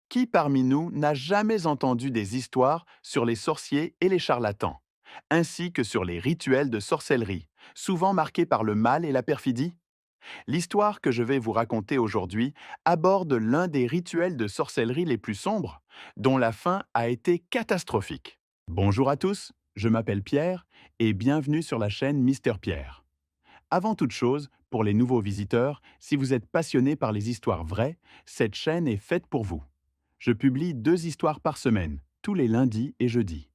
Qui parmi nous n'a jamais entendu des histoires sur les sorciers et les charlatans, ainsi que sur les rituels de sorcellerie, souvent marqués par le mal et la perfidie? L'histoire que je vais vous raconter aujourd'hui aborde l'un des rituels de sorcellerie les plus sombres, dont la fin a été catastrophique. Bonjour à tous, je m'appelle Pierre et bienvenue sur la chaîne Mister Pierre. Avant toute chose, pour les nouveaux visiteurs, si vous êtes passionné par les histoires vraies, cette chaîne est faite pour vous. Je publie 2 histoires par semaine, tous les lundis et jeudis.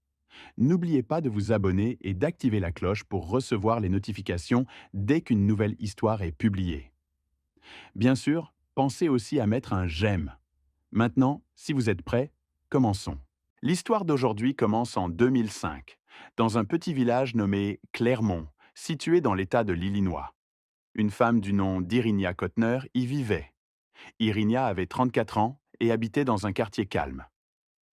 N'oubliez pas de vous abonner et d'activer la cloche pour recevoir les notifications dès qu'une nouvelle histoire est publiée. Bien sûr, pensez aussi à mettre un j'aime. Maintenant, si vous êtes prêts, commençons. L'histoire d'aujourd'hui commence en 2005, dans un petit village nommé Clermont, situé dans l'État de l'Illinois. Une femme du nom d'Irinia Kotner y vivait. Irinia avait 34 ans et habitait dans un quartier calme.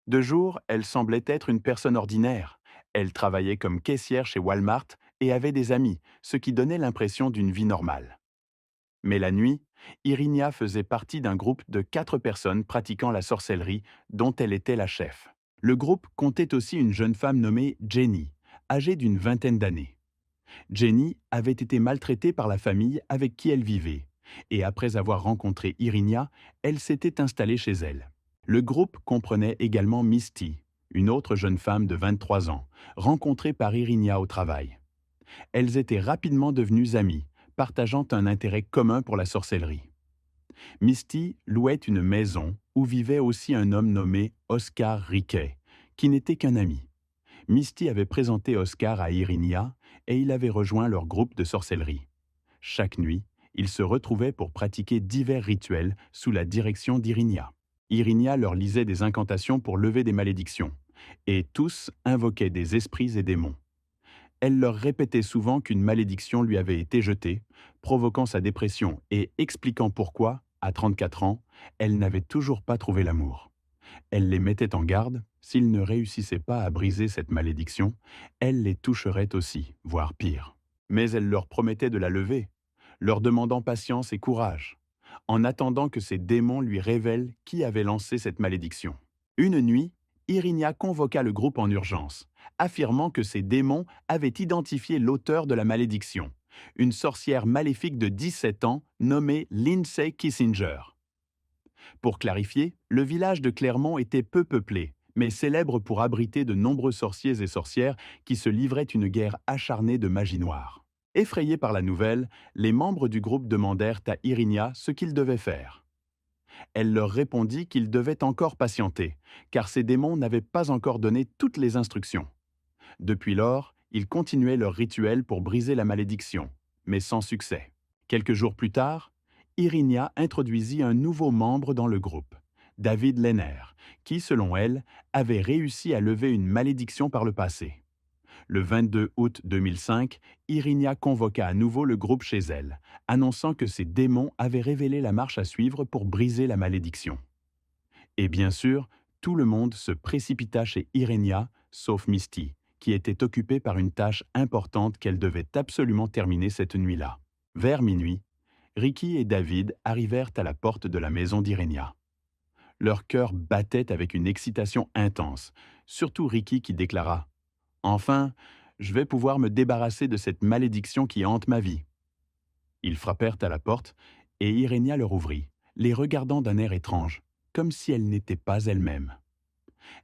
De jour, elle semblait être une personne ordinaire. Elle travaillait comme caissière chez Walmart et avait des amis, ce qui donnait l'impression d'une vie normale. Mais la nuit, Irinia faisait partie d'un groupe de 4 personnes pratiquant la sorcellerie, dont elle était la chef. Le groupe comptait aussi une jeune femme nommée Jenny, âgée d'une vingtaine d'années. Jenny avait été maltraitée par la famille avec qui elle vivait, et après avoir rencontré Irinia, elle s'était installée chez elle. Le groupe comprenait également Misty, une autre jeune femme de 23 ans, rencontrée par Irinia au travail. Elles étaient rapidement devenues amies, partageant un intérêt commun pour la sorcellerie. Misty louait une maison où vivait aussi un homme nommé Oscar Riquet, qui n'était qu'un ami. Misty avait présenté Oscar à Irinia et il avait rejoint leur groupe de sorcellerie. Chaque nuit, ils se retrouvaient pour pratiquer divers rituels sous la direction d'Irinia. Irinia leur lisait des incantations pour lever des malédictions, et tous invoquaient des esprits et démons. Elle leur répétait souvent qu'une malédiction lui avait été jetée, provoquant sa dépression et expliquant pourquoi, à 34 ans, elle n'avait toujours pas trouvé l'amour. Elle les mettait en garde, s'ils ne réussissaient pas à briser cette malédiction, elle les toucherait aussi, voire pire. Mais elle leur promettait de la lever, leur demandant patience et courage, en attendant que ces démons lui révèlent qui avait lancé cette malédiction. Une nuit, Irinia convoqua le groupe en urgence, affirmant que ces démons avaient identifié l'auteur de la malédiction, une sorcière maléfique de 17 ans nommée Lindsay Kissinger. Pour clarifier, le village de Clermont était peu peuplé, mais célèbre pour abriter de nombreux sorciers et sorcières qui se livraient une guerre acharnée de magie noire. Effrayés par la nouvelle, les membres du groupe demandèrent à Irinia ce qu'ils devaient faire. Elle leur répondit qu'ils devaient encore patienter, car ces démons n'avaient pas encore donné toutes les instructions. Depuis lors, ils continuaient leur rituel pour briser la malédiction, mais sans succès. Quelques jours plus tard, Irinia introduisit un nouveau membre dans le groupe, David Lenner, qui, selon elle, avait réussi à lever une malédiction par le passé. Le 22 août 2005, Irinia convoqua à nouveau le groupe chez elle, annonçant que ces démons avaient révélé la marche à suivre pour briser la malédiction. Et bien sûr, tout le monde se précipita chez Irinia, sauf Misty, qui était occupée par une tâche importante qu'elle devait absolument terminer cette nuit-là. Vers minuit, Ricky et David arrivèrent à la porte de la maison d'Irinia. Leur cœur battait avec une excitation intense, surtout Ricky qui déclara « Enfin, je vais pouvoir me débarrasser de cette malédiction qui hante ma vie. » Ils frappèrent à la porte et Irinia leur ouvrit, les regardant d'un air étrange, comme si elle n'était pas elle-même.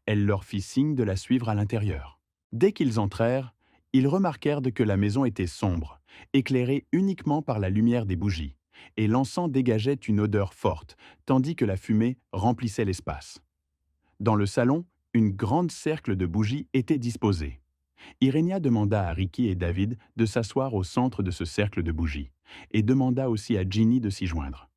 Elle leur fit signe de la suivre à l'intérieur. Dès qu'ils entrèrent, ils remarquèrent que la maison était sombre, éclairée uniquement par la lumière des bougies, et l'encens dégageait une odeur forte, tandis que la fumée remplissait l'espace. Dans le salon, une grande cercle de bougies était disposée. Irinia demanda à Ricky et David de s'asseoir au centre de ce cercle de bougies, et demanda aussi à Ginny de s'y joindre.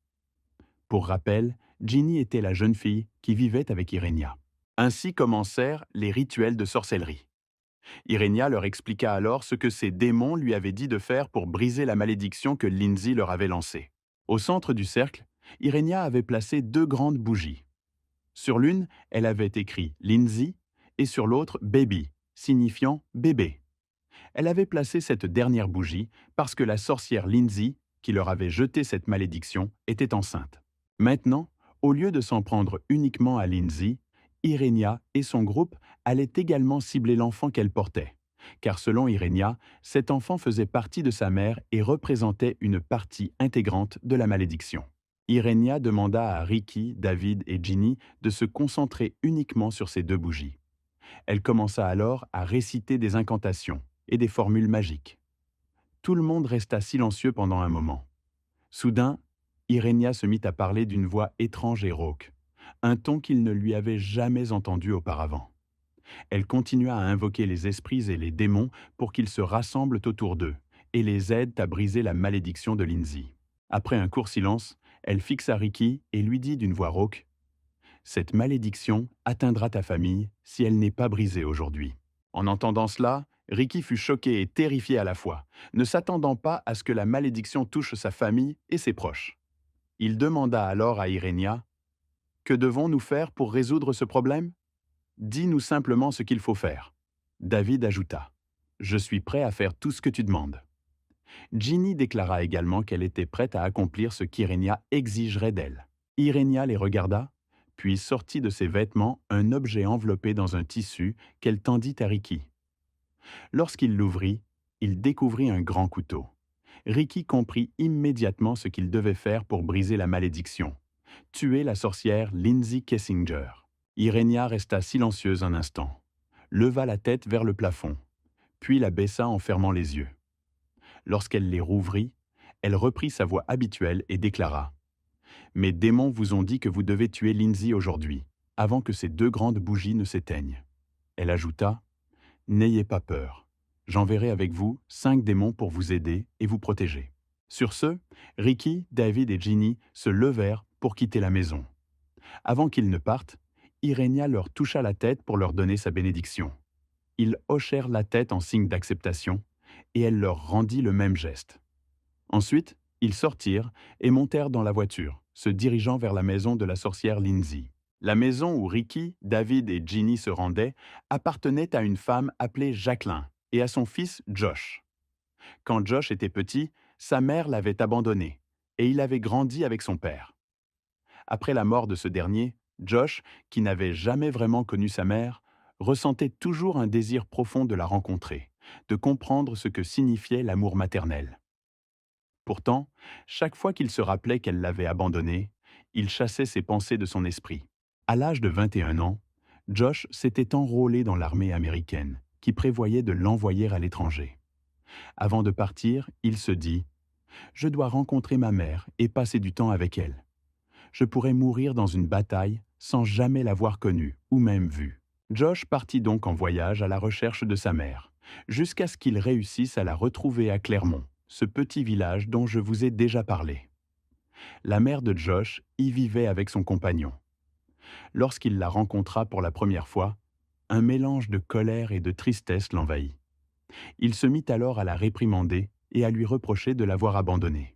Pour rappel, Ginny était la jeune fille qui vivait avec Irinia. Ainsi commencèrent les rituels de sorcellerie. Irinia leur expliqua alors ce que ces démons lui avaient dit de faire pour briser la malédiction que Lindsay leur avait lancée. Au centre du cercle, Irinia avait placé 2 grandes bougies. Sur l'une, elle avait écrit Lindsay et sur l'autre Baby, signifiant bébé. Elle avait placé cette dernière bougie parce que la sorcière Lindsay, qui leur avait jeté cette malédiction, était enceinte. Maintenant, Au lieu de s'en prendre uniquement à Lindsay, Irenia et son groupe allaient également cibler l'enfant qu'elle portait. Car selon Irenia, cet enfant faisait partie de sa mère et représentait une partie intégrante de la malédiction. Irenia demanda à Ricky, David et Ginny de se concentrer uniquement sur ces deux bougies. Elle commença alors à réciter des incantations et des formules magiques. Tout le monde resta silencieux pendant un moment. Soudain, Irenia se mit à parler d'une voix étrange et rauque, un ton qu'il ne lui avait jamais entendu auparavant. Elle continua à invoquer les esprits et les démons pour qu'ils se rassemblent autour d'eux et les aident à briser la malédiction de Lindsay. Après un court silence, elle fixa Ricky et lui dit d'une voix rauque : « Cette malédiction atteindra ta famille si elle n'est pas brisée aujourd'hui. » En entendant cela, Ricky fut choqué et terrifié à la fois, ne s'attendant pas à ce que la malédiction touche sa famille et ses proches. Il demanda alors à Irenia : « Que devons-nous faire pour résoudre ce problème ? Dis-nous simplement ce qu'il faut faire. » David ajouta : « Je suis prêt à faire tout ce que tu demandes. » Ginny déclara également qu'elle était prête à accomplir ce qu'Irenia exigerait d'elle. Irenia les regarda, puis sortit de ses vêtements un objet enveloppé dans un tissu qu'elle tendit à Ricky. Lorsqu'il l'ouvrit, il découvrit un grand couteau. Ricky comprit immédiatement ce qu'il devait faire pour briser la malédiction : tuer la sorcière Lindsay Kessinger. Irenia resta silencieuse un instant, leva la tête vers le plafond, puis la baissa en fermant les yeux. Lorsqu'elle les rouvrit, elle reprit sa voix habituelle et déclara : « Mes démons vous ont dit que vous devez tuer Lindsay aujourd'hui, avant que ces deux grandes bougies ne s'éteignent. » Elle ajouta : « N'ayez pas peur. J'enverrai avec vous 5 démons pour vous aider et vous protéger. » Sur ce, Ricky, David et Ginny se levèrent pour quitter la maison. Avant qu'ils ne partent, Irenia leur toucha la tête pour leur donner sa bénédiction. Ils hochèrent la tête en signe d'acceptation et elle leur rendit le même geste. Ensuite, ils sortirent et montèrent dans la voiture, se dirigeant vers la maison de la sorcière Lindsay. La maison où Ricky, David et Ginny se rendaient appartenait à une femme appelée Jacqueline et à son fils Josh. Quand Josh était petit, sa mère l'avait abandonné et il avait grandi avec son père. Après la mort de ce dernier, Josh, qui n'avait jamais vraiment connu sa mère, ressentait toujours un désir profond de la rencontrer, de comprendre ce que signifiait l'amour maternel. Pourtant, chaque fois qu'il se rappelait qu'elle l'avait abandonné, il chassait ses pensées de son esprit. À l'âge de 21 ans, Josh s'était enrôlé dans l'armée américaine, qui prévoyait de l'envoyer à l'étranger. Avant de partir, il se dit : « Je dois rencontrer ma mère et passer du temps avec elle. Je pourrais mourir dans une bataille sans jamais l'avoir connue ou même vue. » Josh partit donc en voyage à la recherche de sa mère, jusqu'à ce qu'il réussisse à la retrouver à Clermont, ce petit village dont je vous ai déjà parlé. La mère de Josh y vivait avec son compagnon. Lorsqu'il la rencontra pour la première fois, un mélange de colère et de tristesse l'envahit. Il se mit alors à la réprimander et à lui reprocher de l'avoir abandonnée.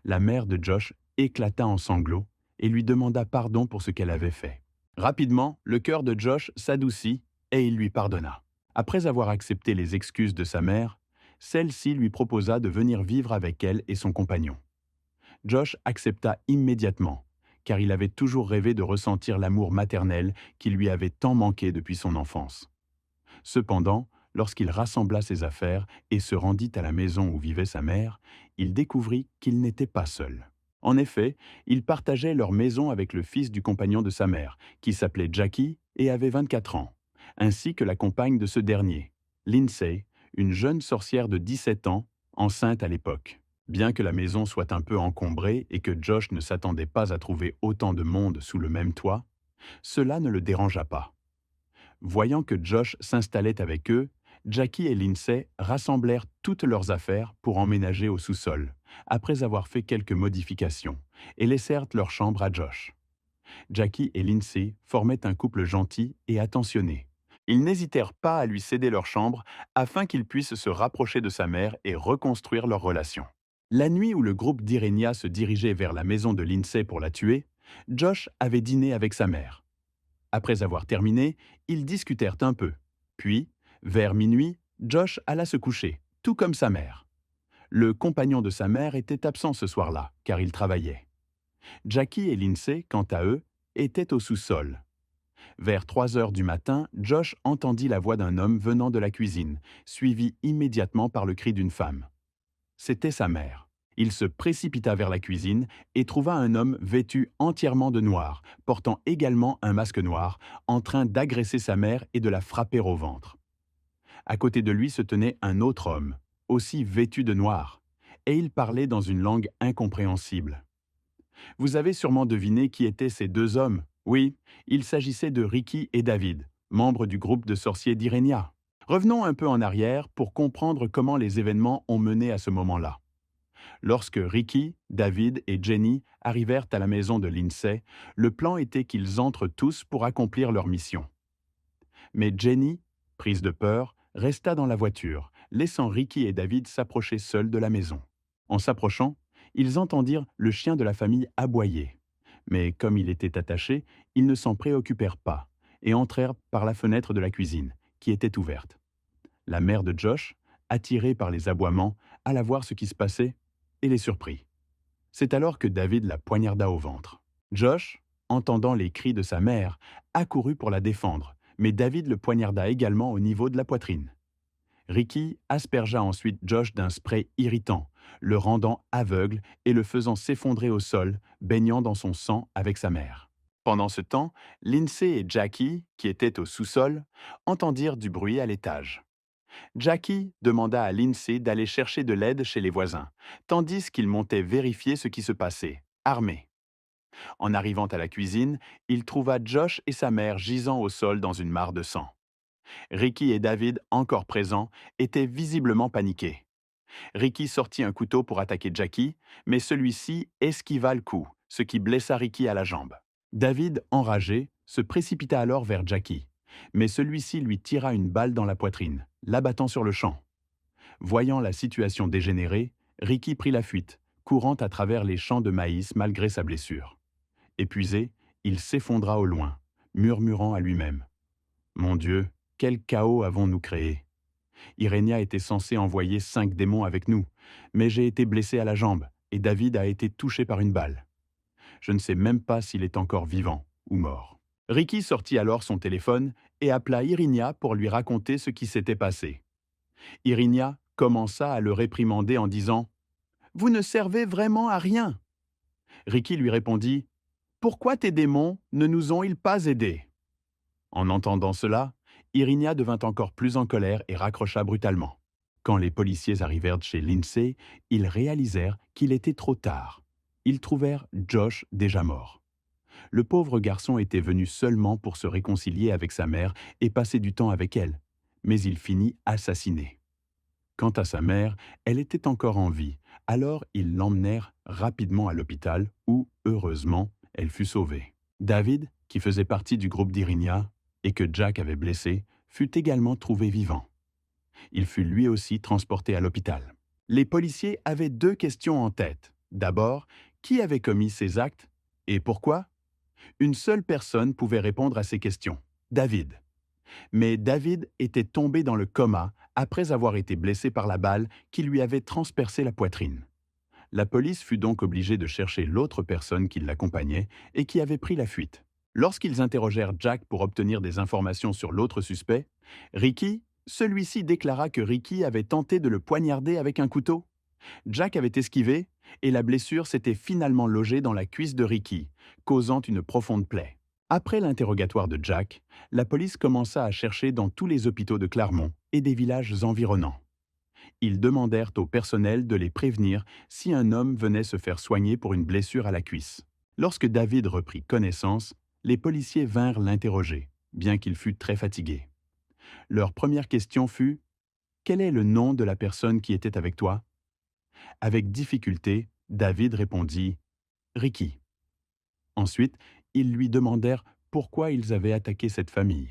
La mère de Josh éclata en sanglots et lui demanda pardon pour ce qu'elle avait fait. Rapidement, le cœur de Josh s'adoucit et il lui pardonna. Après avoir accepté les excuses de sa mère, celle-ci lui proposa de venir vivre avec elle et son compagnon. Josh accepta immédiatement, car il avait toujours rêvé de ressentir l'amour maternel qui lui avait tant manqué depuis son enfance. Cependant, lorsqu'il rassembla ses affaires et se rendit à la maison où vivait sa mère, il découvrit qu'il n'était pas seul. En effet, il partageait leur maison avec le fils du compagnon de sa mère, qui s'appelait Jackie et avait 24 ans, ainsi que la compagne de ce dernier, Lindsay, une jeune sorcière de 17 ans, enceinte à l'époque. Bien que la maison soit un peu encombrée et que Josh ne s'attendait pas à trouver autant de monde sous le même toit, cela ne le dérangea pas. Voyant que Josh s'installait avec eux, Jackie et Lindsay rassemblèrent toutes leurs affaires pour emménager au sous-sol, après avoir fait quelques modifications, et laissèrent leur chambre à Josh. Jackie et Lindsay formaient un couple gentil et attentionné. Ils n'hésitèrent pas à lui céder leur chambre afin qu'il puisse se rapprocher de sa mère et reconstruire leur relation. La nuit où le groupe d'Irenia se dirigeait vers la maison de Lindsay pour la tuer, Josh avait dîné avec sa mère. Après avoir terminé, ils discutèrent un peu. Puis, vers minuit, Josh alla se coucher, tout comme sa mère. Le compagnon de sa mère était absent ce soir-là, car il travaillait. Jackie et Lindsay, quant à eux, étaient au sous-sol. Vers 3 heures du matin, Josh entendit la voix d'un homme venant de la cuisine, suivi immédiatement par le cri d'une femme. C'était sa mère. Il se précipita vers la cuisine et trouva un homme vêtu entièrement de noir, portant également un masque noir, en train d'agresser sa mère et de la frapper au ventre. À côté de lui se tenait un autre homme, aussi vêtu de noir, et il parlait dans une langue incompréhensible. Vous avez sûrement deviné qui étaient ces deux hommes. Oui, il s'agissait de Ricky et David, membres du groupe de sorciers d'Irenia. Revenons un peu en arrière pour comprendre comment les événements ont mené à ce moment-là. Lorsque Ricky, David et Jenny arrivèrent à la maison de Lindsay, le plan était qu'ils entrent tous pour accomplir leur mission. Mais Jenny, prise de peur, resta dans la voiture, laissant Ricky et David s'approcher seuls de la maison. En s'approchant, ils entendirent le chien de la famille aboyer. Mais comme il était attaché, ils ne s'en préoccupèrent pas et entrèrent par la fenêtre de la cuisine, qui était ouverte. La mère de Josh, attirée par les aboiements, alla voir ce qui se passait et les surprit. C'est alors que David la poignarda au ventre. Josh, entendant les cris de sa mère, accourut pour la défendre, mais David le poignarda également au niveau de la poitrine. Ricky aspergea ensuite Josh d'un spray irritant, le rendant aveugle et le faisant s'effondrer au sol, baignant dans son sang avec sa mère. Pendant ce temps, Lindsay et Jackie, qui étaient au sous-sol, entendirent du bruit à l'étage. Jackie demanda à Lindsay d'aller chercher de l'aide chez les voisins, tandis qu'il montait vérifier ce qui se passait, armé. En arrivant à la cuisine, il trouva Josh et sa mère gisant au sol dans une mare de sang. Ricky et David, encore présents, étaient visiblement paniqués. Ricky sortit un couteau pour attaquer Jackie, mais celui-ci esquiva le coup, ce qui blessa Ricky à la jambe. David, enragé, se précipita alors vers Jackie, mais celui-ci lui tira une balle dans la poitrine, l'abattant sur le champ. Voyant la situation dégénérer, Ricky prit la fuite, courant à travers les champs de maïs malgré sa blessure. Épuisé, il s'effondra au loin, murmurant à lui-même. « Mon Dieu, quel chaos avons-nous créé ! Irenia était censée envoyer 5 démons avec nous, mais j'ai été blessé à la jambe et David a été touché par une balle. Je ne sais même pas s'il est encore vivant ou mort. » Ricky sortit alors son téléphone et appela Irenia pour lui raconter ce qui s'était passé. Irenia commença à le réprimander en disant « Vous ne servez vraiment à rien !» Ricky lui répondit « Pourquoi tes démons ne nous ont-ils pas aidés ?» En entendant cela, Irenia devint encore plus en colère et raccrocha brutalement. Quand les policiers arrivèrent chez Lindsay, ils réalisèrent qu'il était trop tard. Ils trouvèrent Josh déjà mort. Le pauvre garçon était venu seulement pour se réconcilier avec sa mère et passer du temps avec elle, mais il finit assassiné. Quant à sa mère, elle était encore en vie, alors ils l'emmenèrent rapidement à l'hôpital où, heureusement, elle fut sauvée. David, qui faisait partie du groupe d'Irenia et que Jack avait blessé, fut également trouvé vivant. Il fut lui aussi transporté à l'hôpital. Les policiers avaient 2 questions en tête. D'abord, qui avait commis ces actes et pourquoi? Une seule personne pouvait répondre à ces questions, David. Mais David était tombé dans le coma après avoir été blessé par la balle qui lui avait transpercé la poitrine. La police fut donc obligée de chercher l'autre personne qui l'accompagnait et qui avait pris la fuite. Lorsqu'ils interrogèrent Jack pour obtenir des informations sur l'autre suspect, Ricky, celui-ci déclara que Ricky avait tenté de le poignarder avec un couteau. Jack avait esquivé et la blessure s'était finalement logée dans la cuisse de Ricky, causant une profonde plaie. Après l'interrogatoire de Jack, la police commença à chercher dans tous les hôpitaux de Claremont et des villages environnants. Ils demandèrent au personnel de les prévenir si un homme venait se faire soigner pour une blessure à la cuisse. Lorsque David reprit connaissance, les policiers vinrent l'interroger, bien qu'il fût très fatigué. Leur première question fut « Quel est le nom de la personne qui était avec toi ?» Avec difficulté, David répondit « Ricky ». Ensuite, ils lui demandèrent pourquoi ils avaient attaqué cette famille.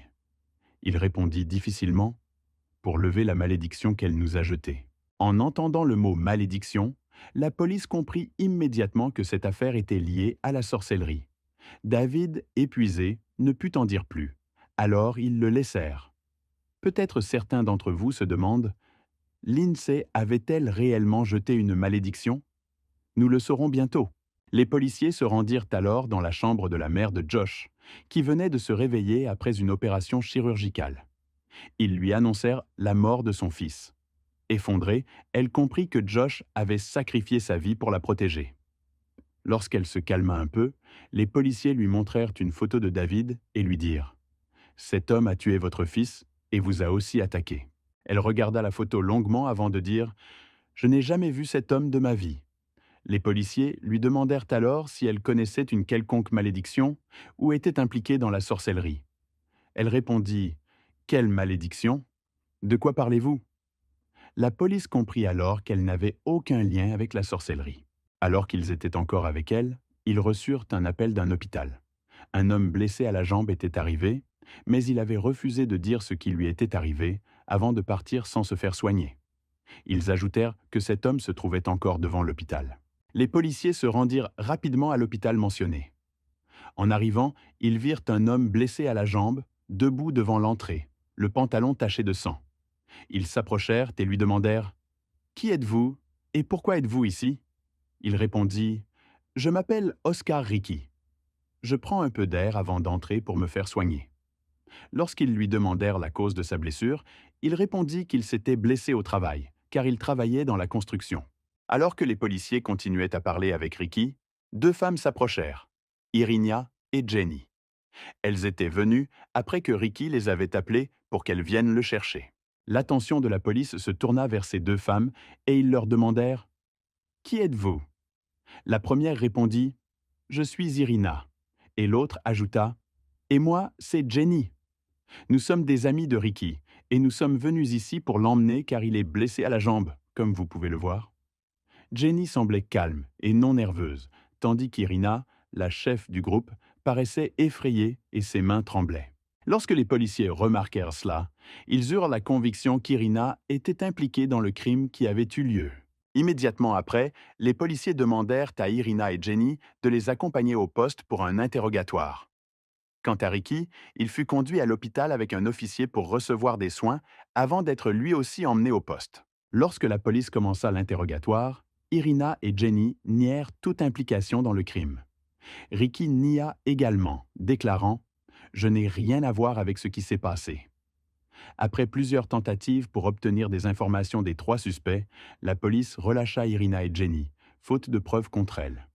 Il répondit difficilement « Pour lever la malédiction qu'elle nous a jetée ». En entendant le mot « malédiction », la police comprit immédiatement que cette affaire était liée à la sorcellerie. David, épuisé, ne put en dire plus. Alors ils le laissèrent. Peut-être certains d'entre vous se demandent « Lindsay avait-elle réellement jeté une malédiction ?» Nous le saurons bientôt. Les policiers se rendirent alors dans la chambre de la mère de Josh, qui venait de se réveiller après une opération chirurgicale. Ils lui annoncèrent la mort de son fils. Effondrée, elle comprit que Josh avait sacrifié sa vie pour la protéger. Lorsqu'elle se calma un peu, les policiers lui montrèrent une photo de David et lui dirent « Cet homme a tué votre fils et vous a aussi attaqué. » Elle regarda la photo longuement avant de dire « Je n'ai jamais vu cet homme de ma vie. » Les policiers lui demandèrent alors si elle connaissait une quelconque malédiction ou était impliquée dans la sorcellerie. Elle répondit « Quelle malédiction? De quoi parlez-vous » La police comprit alors qu'elle n'avait aucun lien avec la sorcellerie. Alors qu'ils étaient encore avec elle, ils reçurent un appel d'un hôpital. Un homme blessé à la jambe était arrivé, mais il avait refusé de dire ce qui lui était arrivé avant de partir sans se faire soigner. Ils ajoutèrent que cet homme se trouvait encore devant l'hôpital. Les policiers se rendirent rapidement à l'hôpital mentionné. En arrivant, ils virent un homme blessé à la jambe, debout devant l'entrée, le pantalon taché de sang. Ils s'approchèrent et lui demandèrent « Qui êtes-vous et pourquoi êtes-vous ici ?» Il répondit « Je m'appelle Oscar Ricky. Je prends un peu d'air avant d'entrer pour me faire soigner. » Lorsqu'ils lui demandèrent la cause de sa blessure, il répondit qu'il s'était blessé au travail, car il travaillait dans la construction. Alors que les policiers continuaient à parler avec Ricky, deux femmes s'approchèrent, Irinia et Jenny. Elles étaient venues après que Ricky les avait appelées pour qu'elles viennent le chercher. L'attention de la police se tourna vers ces deux femmes et ils leur demandèrent « Qui êtes-vous » La première répondit « Je suis Irina » et l'autre ajouta « Et moi, c'est Jenny. Nous sommes des amis de Ricky et nous sommes venus ici pour l'emmener car il est blessé à la jambe, comme vous pouvez le voir. » Jenny semblait calme et non nerveuse, tandis qu'Irina, la chef du groupe, paraissait effrayée et ses mains tremblaient. Lorsque les policiers remarquèrent cela, ils eurent la conviction qu'Irina était impliquée dans le crime qui avait eu lieu. Immédiatement après, les policiers demandèrent à Irina et Jenny de les accompagner au poste pour un interrogatoire. Quant à Ricky, il fut conduit à l'hôpital avec un officier pour recevoir des soins avant d'être lui aussi emmené au poste. Lorsque la police commença l'interrogatoire, Irina et Jenny nièrent toute implication dans le crime. Ricky nia également, déclarant « Je n'ai rien à voir avec ce qui s'est passé ». Après plusieurs tentatives pour obtenir des informations des trois suspects, la police relâcha Irina et Jenny, faute de preuves contre elles.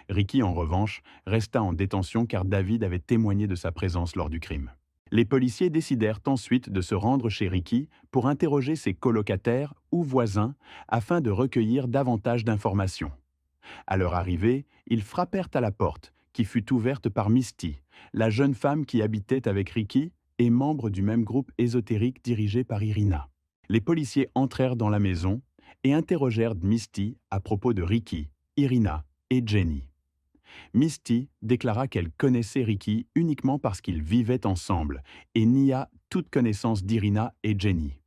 Ricky, en revanche, resta en détention car David avait témoigné de sa présence lors du crime. Les policiers décidèrent ensuite de se rendre chez Ricky pour interroger ses colocataires ou voisins afin de recueillir davantage d'informations. À leur arrivée, ils frappèrent à la porte, qui fut ouverte par Misty, la jeune femme qui habitait avec Ricky et membre du même groupe ésotérique dirigé par Irina. Les policiers entrèrent dans la maison et interrogèrent Misty à propos de Ricky, Irina et Jenny. Misty déclara qu'elle connaissait Ricky uniquement parce qu'ils vivaient ensemble et nia toute connaissance d'Irina et Jenny.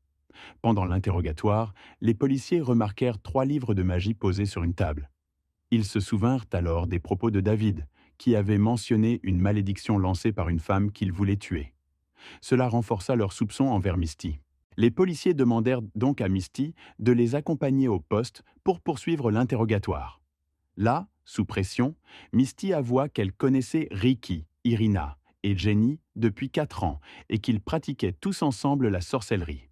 Pendant l'interrogatoire, les policiers remarquèrent 3 livres de magie posés sur une table. Ils se souvinrent alors des propos de David, qui avait mentionné une malédiction lancée par une femme qu'il voulait tuer. Cela renforça leurs soupçons envers Misty. Les policiers demandèrent donc à Misty de les accompagner au poste pour poursuivre l'interrogatoire. Là, sous pression, Misty avoua qu'elle connaissait Ricky, Irina et Jenny depuis 4 ans et qu'ils pratiquaient tous ensemble la sorcellerie.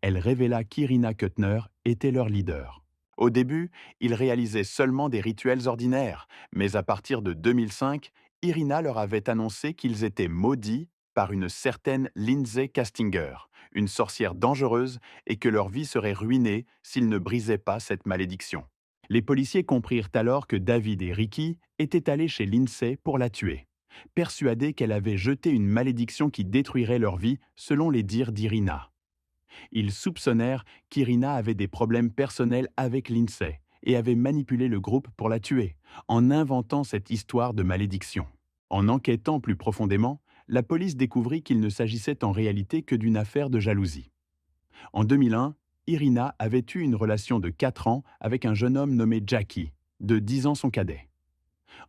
Elle révéla qu'Irina Kuttner était leur leader. Au début, ils réalisaient seulement des rituels ordinaires, mais à partir de 2005, Irina leur avait annoncé qu'ils étaient maudits par une certaine Lindsay Castinger, une sorcière dangereuse, et que leur vie serait ruinée s'ils ne brisaient pas cette malédiction. Les policiers comprirent alors que David et Ricky étaient allés chez Lindsay pour la tuer, persuadés qu'elle avait jeté une malédiction qui détruirait leur vie selon les dires d'Irina. Ils soupçonnèrent qu'Irina avait des problèmes personnels avec Lindsay et avait manipulé le groupe pour la tuer, en inventant cette histoire de malédiction. En enquêtant plus profondément, la police découvrit qu'il ne s'agissait en réalité que d'une affaire de jalousie. En 2001, Irina avait eu une relation de 4 ans avec un jeune homme nommé Jackie, de 10 ans son cadet.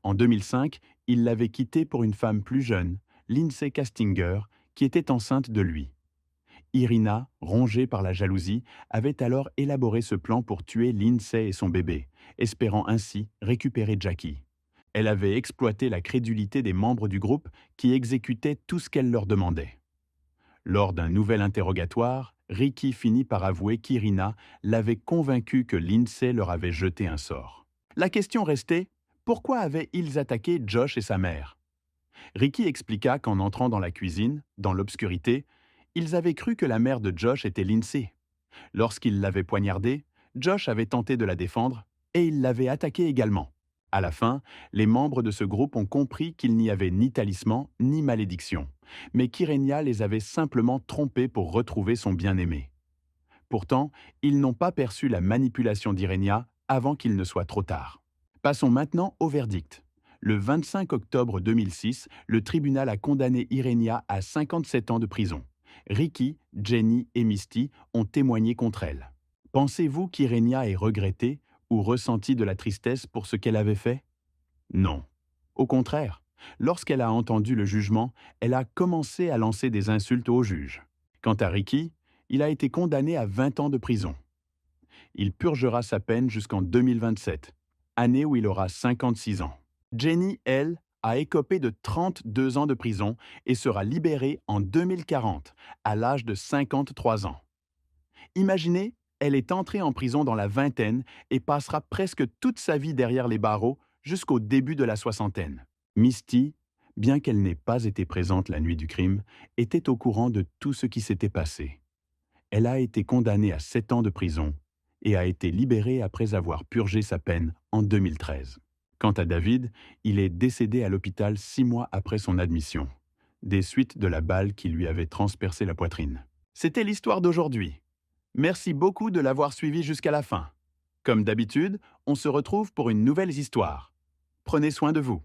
En 2005, il l'avait quittée pour une femme plus jeune, Lindsay Castinger, qui était enceinte de lui. Irina, rongée par la jalousie, avait alors élaboré ce plan pour tuer Lindsay et son bébé, espérant ainsi récupérer Jackie. Elle avait exploité la crédulité des membres du groupe qui exécutaient tout ce qu'elle leur demandait. Lors d'un nouvel interrogatoire, Ricky finit par avouer qu'Irina l'avait convaincu que Lindsay leur avait jeté un sort. La question restait, pourquoi avaient-ils attaqué Josh et sa mère? Ricky expliqua qu'en entrant dans la cuisine, dans l'obscurité, ils avaient cru que la mère de Josh était Lindsay. Lorsqu'ils l'avaient poignardée, Josh avait tenté de la défendre et il l'avait attaquée également. À la fin, les membres de ce groupe ont compris qu'il n'y avait ni talisman ni malédiction, mais qu'Irenia les avait simplement trompés pour retrouver son bien-aimé. Pourtant, ils n'ont pas perçu la manipulation d'Irenia avant qu'il ne soit trop tard. Passons maintenant au verdict. Le 25 octobre 2006, le tribunal a condamné Irenia à 57 ans de prison. Ricky, Jenny et Misty ont témoigné contre elle. Pensez-vous qu'Irenia ait regretté ou ressenti de la tristesse pour ce qu'elle avait fait? Non. Au contraire, lorsqu'elle a entendu le jugement, elle a commencé à lancer des insultes au juge. Quant à Ricky, il a été condamné à 20 ans de prison. Il purgera sa peine jusqu'en 2027, année où il aura 56 ans. Jenny, elle, a écopé de 32 ans de prison et sera libérée en 2040, à l'âge de 53 ans. Imaginez, elle est entrée en prison dans la vingtaine et passera presque toute sa vie derrière les barreaux jusqu'au début de la soixantaine. Misty, bien qu'elle n'ait pas été présente la nuit du crime, était au courant de tout ce qui s'était passé. Elle a été condamnée à 7 ans de prison et a été libérée après avoir purgé sa peine en 2013. Quant à David, il est décédé à l'hôpital 6 mois après son admission, des suites de la balle qui lui avait transpercé la poitrine. C'était l'histoire d'aujourd'hui. Merci beaucoup de l'avoir suivi jusqu'à la fin. Comme d'habitude, on se retrouve pour une nouvelle histoire. Prenez soin de vous.